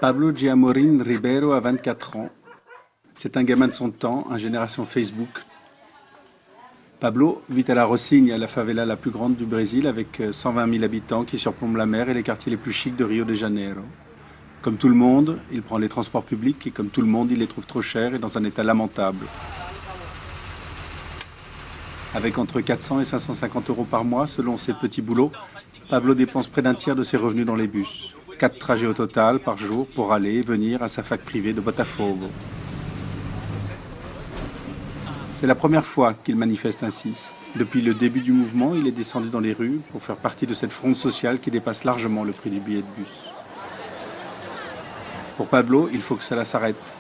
Pablo Giamorin Ribeiro a 24 ans. C'est un gamin de son temps, un génération Facebook. Pablo vit à La Rocinha, la favela la plus grande du Brésil, avec 120 000 habitants qui surplombent la mer et les quartiers les plus chics de Rio de Janeiro. Comme tout le monde, il prend les transports publics et comme tout le monde, il les trouve trop chers et dans un état lamentable. Avec entre 400 et 550 euros par mois, selon ses petits boulots, Pablo dépense près d'un tiers de ses revenus dans les bus. 4 trajets au total par jour pour aller et venir à sa fac privée de Botafogo. C'est la première fois qu'il manifeste ainsi. Depuis le début du mouvement, il est descendu dans les rues pour faire partie de cette fronde sociale qui dépasse largement le prix du billet de bus. Pour Pablo, il faut que cela s'arrête.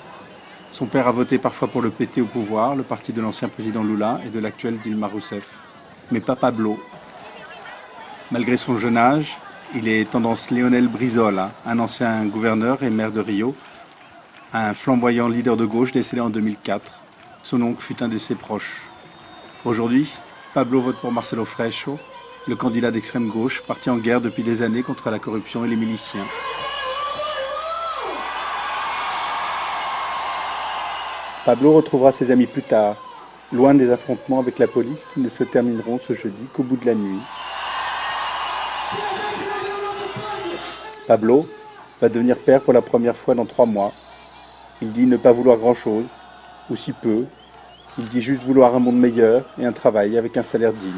Son père a voté parfois pour le PT au pouvoir, le parti de l'ancien président Lula et de l'actuel Dilma Rousseff. Mais pas Pablo. Malgré son jeune âge, il est tendance Leonel Brizola, un ancien gouverneur et maire de Rio, un flamboyant leader de gauche décédé en 2004. Son oncle fut un de ses proches. Aujourd'hui, Pablo vote pour Marcelo Freixo, le candidat d'extrême gauche, parti en guerre depuis des années contre la corruption et les miliciens. Pablo retrouvera ses amis plus tard, loin des affrontements avec la police qui ne se termineront ce jeudi qu'au bout de la nuit. Pablo va devenir père pour la première fois dans 3 mois. Il dit ne pas vouloir grand-chose, ou si peu. Il dit juste vouloir un monde meilleur et un travail avec un salaire digne.